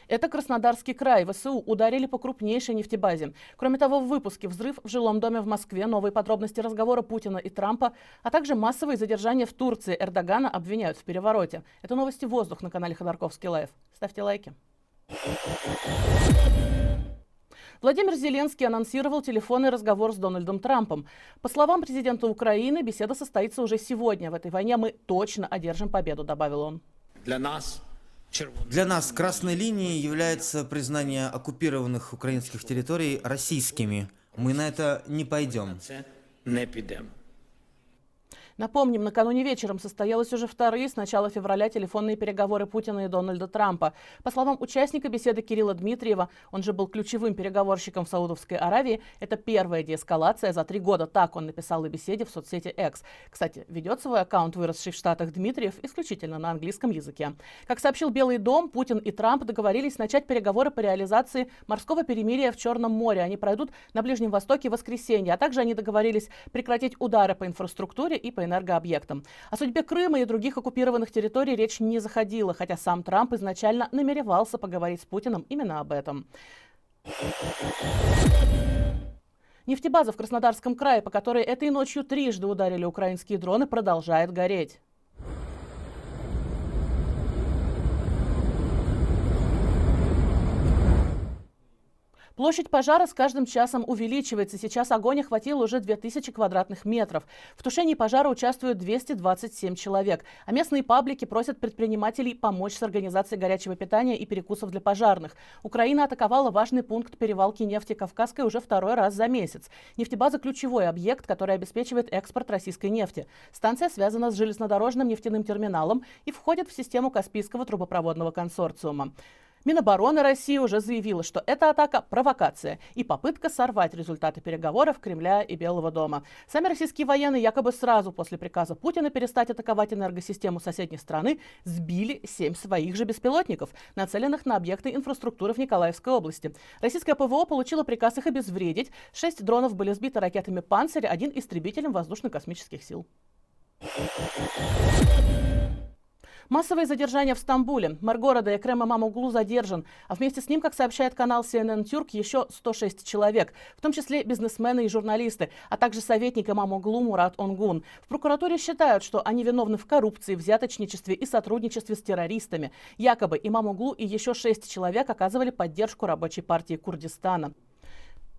Это Краснодарский край. ВСУ ударили по крупнейшей нефтебазе. Кроме того, в выпуске взрыв в жилом доме в Москве, новые подробности разговора Путина и Трампа, а также массовые задержания в Турции. Эрдогана обвиняют в перевороте. Это новости «Воздух» на канале Ходорковский Лайв. Ставьте лайки. Владимир Зеленский анонсировал телефонный разговор с Дональдом Трампом. По словам президента Украины, беседа состоится уже сегодня. В этой войне мы точно одержим победу, добавил он. Для нас красной линией является признание оккупированных украинских территорий российскими. Мы на это не пойдем. Напомним, накануне вечером состоялись уже вторые с начала февраля телефонные переговоры Путина и Дональда Трампа. По словам участника беседы Кирилла Дмитриева, он же был ключевым переговорщиком в Саудовской Аравии, это первая деэскалация за 3 года. Так он написал о беседе в соцсети X. Кстати, ведет свой аккаунт, выросший в Штатах, Дмитриев исключительно на английском языке. Как сообщил Белый дом, Путин и Трамп договорились начать переговоры по реализации морского перемирия в Черном море. Они пройдут на Ближнем Востоке в воскресенье. А также они договорились прекратить удары по инфраструктуре и по энергообъектам. О судьбе Крыма и других оккупированных территорий речь не заходила, хотя сам Трамп изначально намеревался поговорить с Путиным именно об этом. Нефтебаза в Краснодарском крае, по которой этой ночью трижды ударили украинские дроны, продолжает гореть. Площадь пожара с каждым часом увеличивается. Сейчас огонь охватил уже 2000 квадратных метров. В тушении пожара участвуют 227 человек. А местные паблики просят предпринимателей помочь с организацией горячего питания и перекусов для пожарных. Украина атаковала важный пункт перевалки нефти Кавказской уже второй раз за месяц. Нефтебаза – ключевой объект, который обеспечивает экспорт российской нефти. Станция связана с железнодорожным нефтяным терминалом и входит в систему Каспийского трубопроводного консорциума. Минобороны России уже заявила, что эта атака – провокация и попытка сорвать результаты переговоров Кремля и Белого дома. Сами российские военные якобы сразу после приказа Путина перестать атаковать энергосистему соседней страны сбили 7 своих же беспилотников, нацеленных на объекты инфраструктуры в Николаевской области. Российское ПВО получило приказ их обезвредить. 6 дронов были сбиты ракетами «Панцирь», 1 истребителем воздушно-космических сил. Массовые задержания в Стамбуле. Мэр города Экрем Имамоглу задержан, а вместе с ним, как сообщает канал CNN Türk, еще 106 человек, в том числе бизнесмены и журналисты, а также советник Имамоглу Мурат Онгун. В прокуратуре считают, что они виновны в коррупции, взяточничестве и сотрудничестве с террористами. Якобы Имамоглу и еще 6 человек оказывали поддержку рабочей партии Курдистана.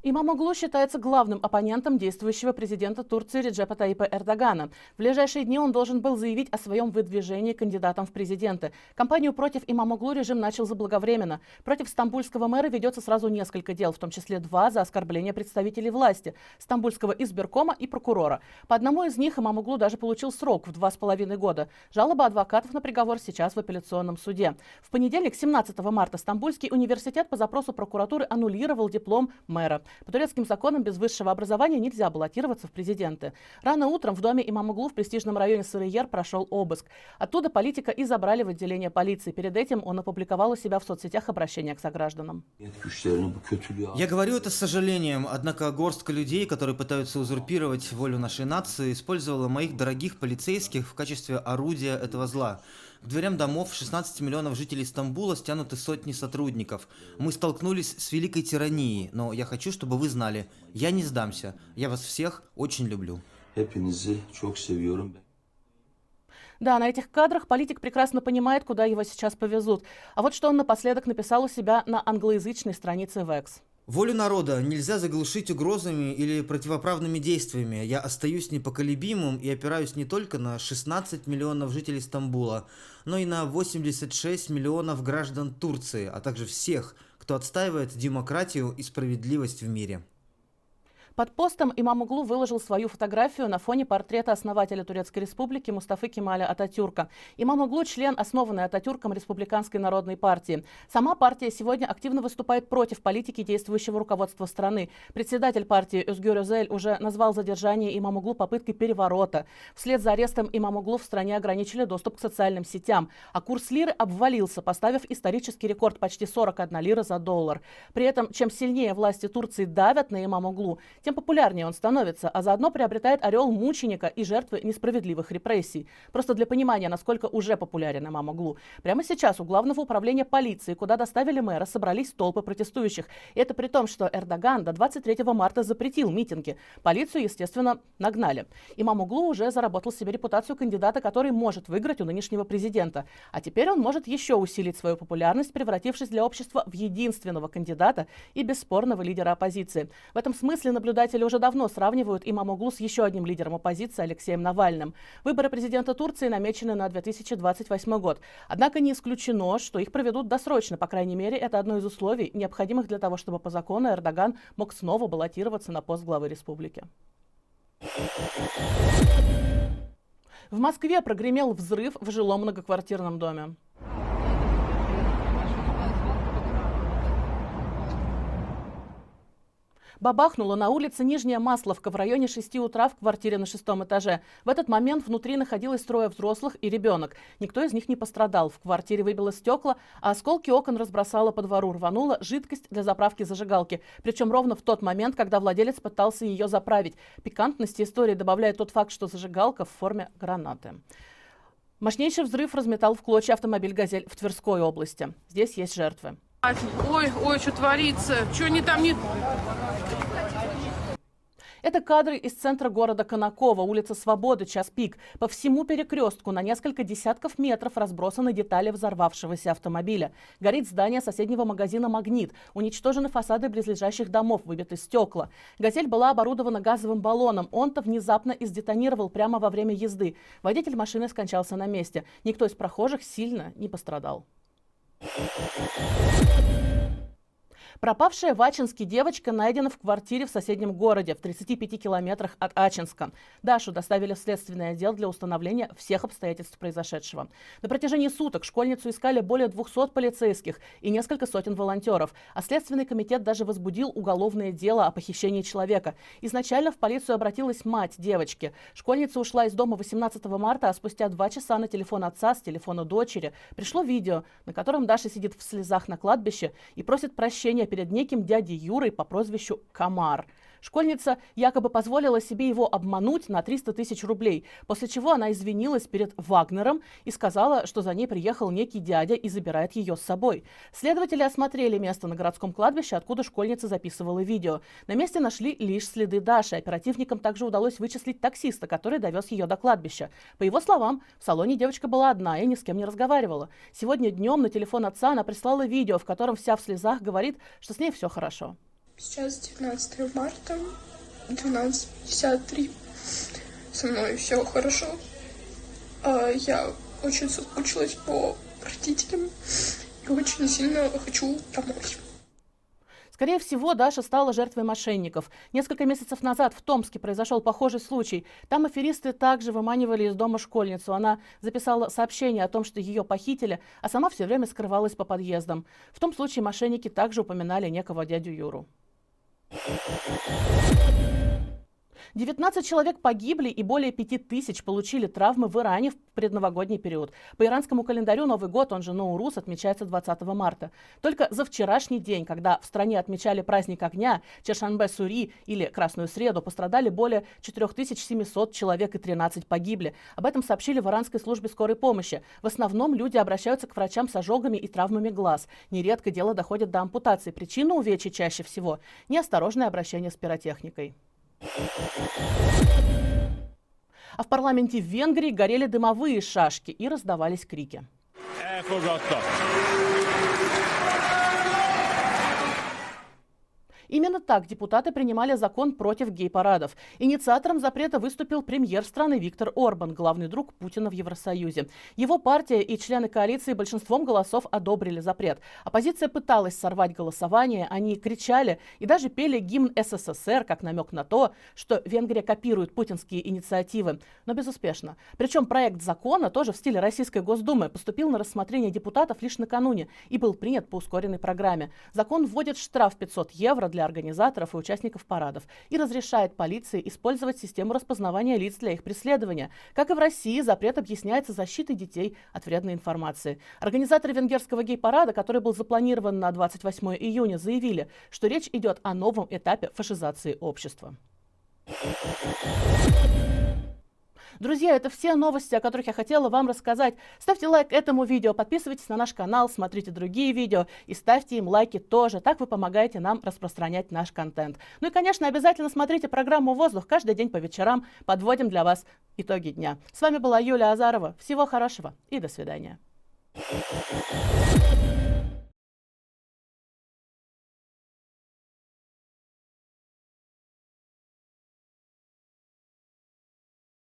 Имамоглу считается главным оппонентом действующего президента Турции Реджепа Таипа Эрдогана. В ближайшие дни он должен был заявить о своем выдвижении кандидатом в президенты. Кампанию против Имамоглу режим начал заблаговременно. Против стамбульского мэра ведется сразу несколько дел, в том числе 2 за оскорбление представителей власти, стамбульского избиркома и прокурора. По одному из них Имамоглу даже получил срок в 2,5 года. Жалоба адвокатов на приговор сейчас в апелляционном суде. В понедельник, 17 марта, Стамбульский университет по запросу прокуратуры аннулировал диплом мэра. По турецким законам без высшего образования нельзя баллотироваться в президенты. Рано утром в доме Имамоглу в престижном районе Сарыер прошел обыск. Оттуда политика и забрали в отделение полиции. Перед этим он опубликовал у себя в соцсетях обращение к согражданам. Я говорю это с сожалением, однако горстка людей, которые пытаются узурпировать волю нашей нации, использовала моих дорогих полицейских в качестве орудия этого зла. К дверям домов 16 миллионов жителей Стамбула стянуты сотни сотрудников. Мы столкнулись с великой тиранией, но я хочу, чтобы вы знали, я не сдамся. Я вас всех очень люблю. Да, на этих кадрах политик прекрасно понимает, куда его сейчас повезут. А вот что он напоследок написал у себя на англоязычной странице в X. Волю народа нельзя заглушить угрозами или противоправными действиями. Я остаюсь непоколебимым и опираюсь не только на 16 миллионов жителей Стамбула, но и на 86 миллионов граждан Турции, а также всех, кто отстаивает демократию и справедливость в мире. Под постом Имамоглу выложил свою фотографию на фоне портрета основателя Турецкой республики Мустафы Кемаля Ататюрка. Имамоглу – член, основанной Ататюрком Республиканской народной партии. Сама партия сегодня активно выступает против политики действующего руководства страны. Председатель партии Özgür Özel уже назвал задержание Имамоглу попыткой переворота. Вслед за арестом Имамоглу в стране ограничили доступ к социальным сетям. А курс лиры обвалился, поставив исторический рекорд почти 41 лира за доллар. При этом, чем сильнее власти Турции давят на Имамоглу, тем популярнее он становится, а заодно приобретает орел мученика и жертвы несправедливых репрессий. Просто для понимания, насколько уже популярен имам Оглу. Прямо сейчас у Главного управления полиции, куда доставили мэра, собрались толпы протестующих. И это при том, что Эрдоган до 23 марта запретил митинги. Полицию, естественно, нагнали. Имам Оглу уже заработал себе репутацию кандидата, который может выиграть у нынешнего президента. А теперь он может еще усилить свою популярность, превратившись для общества в единственного кандидата и бесспорного лидера оппозиции. В этом смысле наблюдатели уже давно сравнивают имама Оглу с еще одним лидером оппозиции Алексеем Навальным. Выборы президента Турции намечены на 2028 год. Однако не исключено, что их проведут досрочно. По крайней мере, это одно из условий, необходимых для того, чтобы по закону Эрдоган мог снова баллотироваться на пост главы республики. В Москве прогремел взрыв в жилом многоквартирном доме. Бабахнуло на улице Нижняя Масловка в районе 6 утра в квартире на 6-м этаже. В этот момент внутри находилось трое взрослых и ребенок. Никто из них не пострадал. В квартире выбило стекла, а осколки окон разбросало по двору. Рванула жидкость для заправки зажигалки. Причем ровно в тот момент, когда владелец пытался ее заправить. Пикантности истории добавляет тот факт, что зажигалка в форме гранаты. Мощнейший взрыв разметал в клочья автомобиль «Газель» в Тверской области. Здесь есть жертвы. Ой, что творится? Что они там не... Это кадры из центра города Конаково, улица Свободы, час пик. По всему перекрестку на несколько десятков метров разбросаны детали взорвавшегося автомобиля. Горит здание соседнего магазина «Магнит». Уничтожены фасады близлежащих домов, выбиты стекла. «Газель» была оборудована газовым баллоном. Он-то внезапно издетонировал прямо во время езды. Водитель машины скончался на месте. Никто из прохожих сильно не пострадал. Пропавшая в Ачинске девочка найдена в квартире в соседнем городе, в 35 километрах от Ачинска. Дашу доставили в следственный отдел для установления всех обстоятельств произошедшего. На протяжении суток школьницу искали более 200 полицейских и несколько сотен волонтеров. А Следственный комитет даже возбудил уголовное дело о похищении человека. Изначально в полицию обратилась мать девочки. Школьница ушла из дома 18 марта, а спустя 2 часа на телефон отца, с телефона дочери пришло видео, на котором Даша сидит в слезах на кладбище и просит прощения перед неким дядей Юрой по прозвищу Комар. Школьница якобы позволила себе его обмануть на 300 тысяч рублей, после чего она извинилась перед Вагнером и сказала, что за ней приехал некий дядя и забирает ее с собой. Следователи осмотрели место на городском кладбище, откуда школьница записывала видео. На месте нашли лишь следы Даши. Оперативникам также удалось вычислить таксиста, который довез ее до кладбища. По его словам, в салоне девочка была одна и ни с кем не разговаривала. Сегодня днем на телефон отца она прислала видео, в котором вся в слезах говорит, что с ней все хорошо. Сейчас 19 марта, 12:53. Со мной все хорошо. Я очень соскучилась по родителям и очень сильно хочу домой. Скорее всего, Даша стала жертвой мошенников. Несколько месяцев назад в Томске произошел похожий случай. Там аферисты также выманивали из дома школьницу. Она записала сообщение о том, что ее похитили, а сама все время скрывалась по подъездам. В том случае мошенники также упоминали некого дядю Юру. 19 человек погибли и более 5000 получили травмы в Иране в предновогодний период. По иранскому календарю Новый год, он же Ноурус, отмечается 20 марта. Только за вчерашний день, когда в стране отмечали праздник огня, Чешанбе-Сури или Красную Среду, пострадали более 4700 человек и 13 погибли. Об этом сообщили в иранской службе скорой помощи. В основном люди обращаются к врачам с ожогами и травмами глаз. Нередко дело доходит до ампутации. Причина увечий чаще всего – неосторожное обращение с пиротехникой. А в парламенте в Венгрии горели дымовые шашки и раздавались крики. Именно так депутаты принимали закон против гей-парадов. Инициатором запрета выступил премьер страны Виктор Орбан, главный друг Путина в Евросоюзе. Его партия и члены коалиции большинством голосов одобрили запрет. Оппозиция пыталась сорвать голосование, они кричали и даже пели гимн СССР, как намек на то, что Венгрия копирует путинские инициативы, но безуспешно. Причем проект закона, тоже в стиле Российской Госдумы, поступил на рассмотрение депутатов лишь накануне и был принят по ускоренной программе. Закон вводит штраф 500 евро для организаторов и участников парадов и разрешает полиции использовать систему распознавания лиц для их преследования. Как и в России, запрет объясняется защитой детей от вредной информации. Организаторы венгерского гей-парада, который был запланирован на 28 июня, заявили, что речь идет о новом этапе фашизации общества. Друзья, это все новости, о которых я хотела вам рассказать. Ставьте лайк этому видео, подписывайтесь на наш канал, смотрите другие видео и ставьте им лайки тоже. Так вы помогаете нам распространять наш контент. Ну и, конечно, обязательно смотрите программу «Воздух» каждый день по вечерам. Подводим для вас итоги дня. С вами была Юлия Азарова. Всего хорошего и до свидания.